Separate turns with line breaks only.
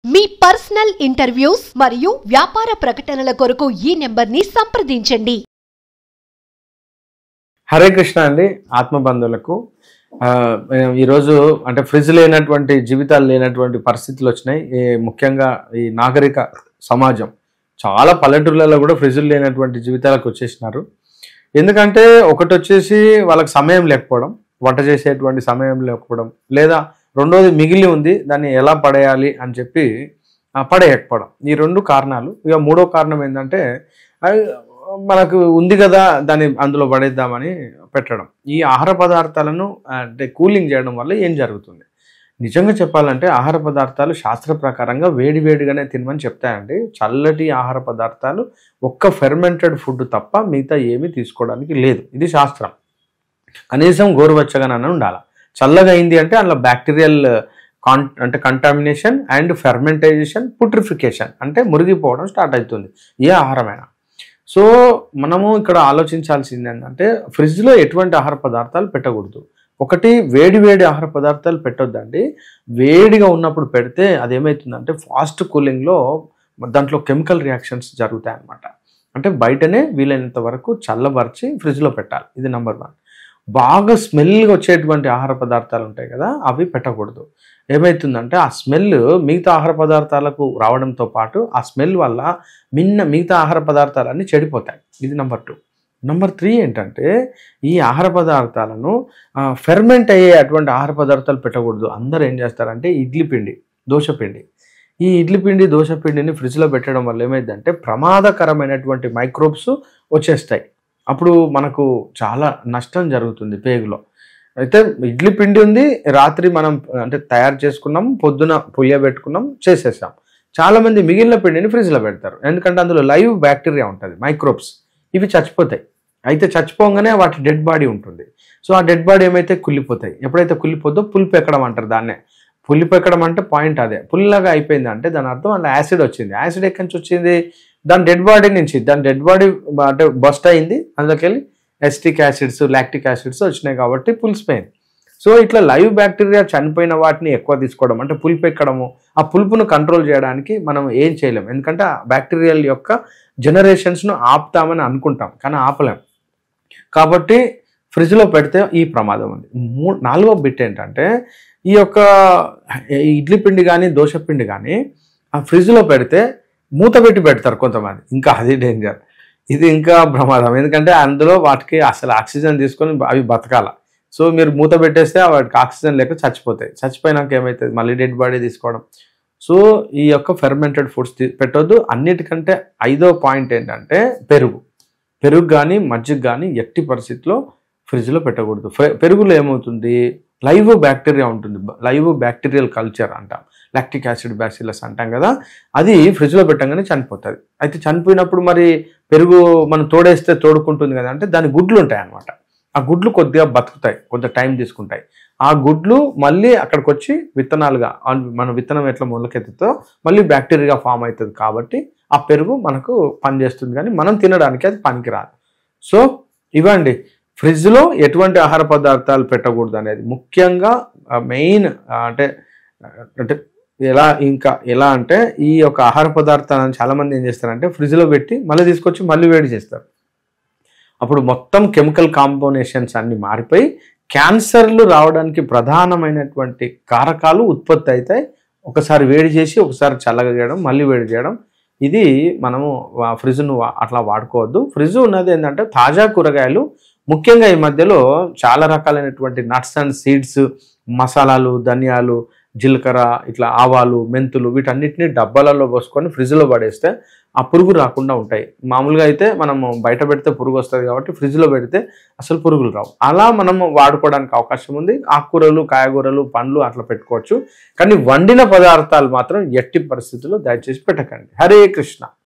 మీ personal interviews మరియు వ్యాపార ప్రకటనల కొరకు ఈ నెంబర్ని సంప్రదించండి.
హరే కృష్ణ అండి. ఆత్మబంధువులకు ఈరోజు అంటే ఫ్రిడ్జ్ లేనటువంటి జీవితాలు లేనటువంటి పరిస్థితులు వచ్చినాయి. ముఖ్యంగా ఈ నాగరిక సమాజం చాలా పల్లెటూళ్ళలో కూడా ఫ్రిడ్జ్లు లేనటువంటి జీవితాలకు వచ్చేసినారు. ఎందుకంటే ఒకటి వచ్చేసి వాళ్ళకి సమయం లేకపోవడం, వంట చేసేటువంటి సమయం లేకపోవడం, లేదా రెండోది మిగిలి ఉంది దాన్ని ఎలా పడేయాలి అని చెప్పి పడేయకపోవడం. ఈ రెండు కారణాలు. ఇక మూడో కారణం ఏంటంటే మనకు ఉంది కదా దాన్ని అందులో పడేద్దామని పెట్టడం. ఈ ఆహార పదార్థాలను అంటే కూలింగ్ చేయడం వల్ల ఏం జరుగుతుంది? నిజంగా చెప్పాలంటే ఆహార పదార్థాలు శాస్త్ర ప్రకారంగా వేడివేడిగానే తినమని చెప్తాయండి. చల్లటి ఆహార పదార్థాలు ఒక్క ఫెర్మెంటెడ్ ఫుడ్ తప్ప మిగతా ఏమీ తీసుకోవడానికి లేదు. ఇది శాస్త్రం. కనీసం గోరువెచ్చగానే ఉండాలి. చల్లగా అయింది అంటే అందులో బ్యాక్టీరియల్ అంటే కంటామినేషన్ అండ్ ఫెర్మెంటైజేషన్, పుట్రిఫికేషన్ అంటే మురిగిపోవడం స్టార్ట్ అవుతుంది ఏ ఆహారమైనా. సో మనము ఇక్కడ ఆలోచించాల్సింది ఏంటంటే ఫ్రిడ్జ్లో ఎటువంటి ఆహార పదార్థాలు పెట్టకూడదు. ఒకటి, వేడి ఆహార పదార్థాలు పెట్టొద్దండి. వేడిగా ఉన్నప్పుడు పెడితే అదేమవుతుందంటే ఫాస్ట్ కూలింగ్లో దాంట్లో కెమికల్ రియాక్షన్స్ జరుగుతాయి అన్నమాట. అంటే బయటనే వీలైనంత వరకు చల్లబరిచి ఫ్రిడ్జ్లో పెట్టాలి. ఇది నెంబర్ 1. బాగా స్మెల్గా వచ్చేటువంటి ఆహార పదార్థాలు ఉంటాయి కదా, అవి పెట్టకూడదు. ఏమవుతుందంటే ఆ స్మెల్ మిగతా ఆహార పదార్థాలకు రావడంతో పాటు ఆ స్మెల్ వల్ల మిగతా ఆహార పదార్థాలన్నీ చెడిపోతాయి. ఇది నెంబర్ 2. నెంబర్ 3 ఏంటంటే ఈ ఆహార పదార్థాలను ఫెర్మెంట్ అయ్యే అటువంటి ఆహార పదార్థాలు పెట్టకూడదు. అందరూ ఏం చేస్తారంటే ఇడ్లీ పిండి, దోశపిండి, ఈ ఇడ్లీ పిండి, దోశపిండిని ఫ్రిడ్జ్లో పెట్టడం వల్ల ఏమైందంటే ప్రమాదకరమైనటువంటి మైక్రోబ్స్ వచ్చేస్తాయి. అప్పుడు మనకు చాలా నష్టం జరుగుతుంది పేగులో. అయితే ఇడ్లీ పిండి ఉంది, రాత్రి మనం అంటే తయారు చేసుకున్నాం, పొద్దున పులియబెట్టుకున్నాం, చేసేసాం. చాలామంది మిగిలిన పిండిని ఫ్రిడ్జ్లో పెడతారు. ఎందుకంటే అందులో లైవ్ బ్యాక్టీరియా ఉంటుంది, మైక్రోబ్స్. ఇవి చచ్చిపోతాయి. అయితే చచ్చిపోగానే వాటి డెడ్ బాడీ ఉంటుంది. సో ఆ డెడ్ బాడీ ఏమైతే కుళ్ళిపోతాయి. ఎప్పుడైతే కుళ్ళిపోద్దో పులిపు ఎక్కడం అంటారు దాన్నే. పులిపు ఎక్కడం అంటే పాయింట్ అదే. పుల్లాగా అయిపోయింది అంటే దాని అర్థం అందులో యాసిడ్ వచ్చింది. యాసిడ్ ఎక్కడి నుంచి వచ్చింది? దాని డెడ్ బాడీ నుంచి. దాని డెడ్ బాడీ అంటే బస్ట్ అయింది, అందులోకి వెళ్ళి ఎస్టిక్ యాసిడ్స్, లాక్టిక్ యాసిడ్స్ వచ్చినాయి కాబట్టి పులిసిపోయింది. సో ఇట్లా లైవ్ బ్యాక్టీరియా చనిపోయిన వాటిని ఎక్కువ తీసుకోవడం అంటే పులుపు ఎక్కడము, ఆ పులుపును కంట్రోల్ చేయడానికి మనం ఏం చేయలేం. ఎందుకంటే ఆ బ్యాక్టీరియల్ యొక్క జనరేషన్స్ను ఆపుతామని అనుకుంటాం, కానీ ఆపలేం. కాబట్టి ఫ్రిడ్జ్లో పెడితే ఈ ప్రమాదం ఉంది. 4వ బిట్ ఏంటంటే ఈ యొక్క ఇడ్లీ పిండి కానీ దోశ పిండి కానీ ఆ ఫ్రిడ్జ్లో పెడితే మూత పెట్టి పెడతారు కొంతమంది. ఇంకా అది డేంజర్. ఇది ఇంకా ప్రమాదం. ఎందుకంటే అందులో వాటికి అసలు ఆక్సిజన్ తీసుకొని అవి బతకాల. సో మీరు మూత పెట్టేస్తే వాటికి ఆక్సిజన్ లేక చచ్చిపోతాయి. చచ్చిపోయినాక ఏమవుతుంది? మళ్ళీ డెడ్ బాడీ తీసుకోవడం. సో ఈ యొక్క ఫెర్మెంటెడ్ ఫుడ్స్ పెట్టొద్దు. అన్నిటికంటే 5వ పాయింట్ ఏంటంటే పెరుగు కానీ మజ్జిగ కానీ ఎట్టి పరిస్థితిలో ఫ్రిడ్జ్లో పెట్టకూడదు. పెరుగులో ఏమవుతుంది? లైవ్ బ్యాక్టీరియా ఉంటుంది, లైవ్ బ్యాక్టీరియల్ కల్చర్ అంటాం, లాక్టిక్ యాసిడ్ బ్యాసిల్లస్ అంటాం కదా, అది ఫ్రిడ్జ్లో పెట్టంగానే చనిపోతుంది. అయితే చనిపోయినప్పుడు మరి పెరుగు మనం తోడేస్తే తోడుకుంటుంది కదా అంటే దాని గుడ్లు ఉంటాయి అన్నమాట. ఆ గుడ్లు కొద్దిగా బతుకుతాయి, కొంత టైం తీసుకుంటాయి. ఆ గుడ్లు మళ్ళీ అక్కడికి వచ్చి విత్తనాలుగా, మన విత్తనం ఎట్లా మొలకెత్తుతో మళ్ళీ బ్యాక్టీరియా ఫామ్ అవుతుంది. కాబట్టి ఆ పెరుగు మనకు పనిచేస్తుంది, కానీ మనం తినడానికి అది పనికిరాదు. సో ఇవ్వండి, ఫ్రిడ్జ్లో ఎటువంటి ఆహార పదార్థాలు పెట్టకూడదు అనేది ముఖ్యంగా మెయిన్. అంటే ఎలా అంటే ఈ యొక్క ఆహార పదార్థాలను చాలామంది ఏం చేస్తారంటే ఫ్రిడ్జ్లో పెట్టి మళ్ళీ తీసుకొచ్చి మళ్ళీ వేడి చేస్తారు. అప్పుడు మొత్తం కెమికల్ కాంబినేషన్స్ అన్ని మారిపోయి క్యాన్సర్లు రావడానికి ప్రధానమైనటువంటి కారకాలు ఉత్పత్తి అవుతాయి. ఒకసారి వేడి చేసి ఒకసారి చల్లగా చేయడం, మళ్ళీ వేడి చేయడం. ఇది మనము ఫ్రిడ్జ్ను అట్లా వాడుకోవద్దు. ఫ్రిడ్జ్ ఉన్నది ఏంటంటే తాజా కూరగాయలు, ముఖ్యంగా ఈ మధ్యలో చాలా రకాలైనటువంటి నట్స్ అండ్ సీడ్స్, మసాలాలు, ధనియాలు, జీలకర్ర, ఇట్లా ఆవాలు, మెంతులు, వీటన్నిటిని డబ్బాలలో పోసుకొని ఫ్రిడ్జ్లో పడేస్తే ఆ పురుగు రాకుండా ఉంటాయి. మామూలుగా అయితే మనము బయట పెడితే పురుగు వస్తుంది కాబట్టి ఫ్రిడ్జ్లో పెడితే అసలు పురుగులు రావు. అలా మనం వాడుకోవడానికి అవకాశం ఉంది. ఆకుకూరలు, కాయగూరలు, పండ్లు అట్లా పెట్టుకోవచ్చు. కానీ వండిన పదార్థాలు మాత్రం ఎట్టి పరిస్థితుల్లో దయచేసి పెట్టకండి. హరే కృష్ణ.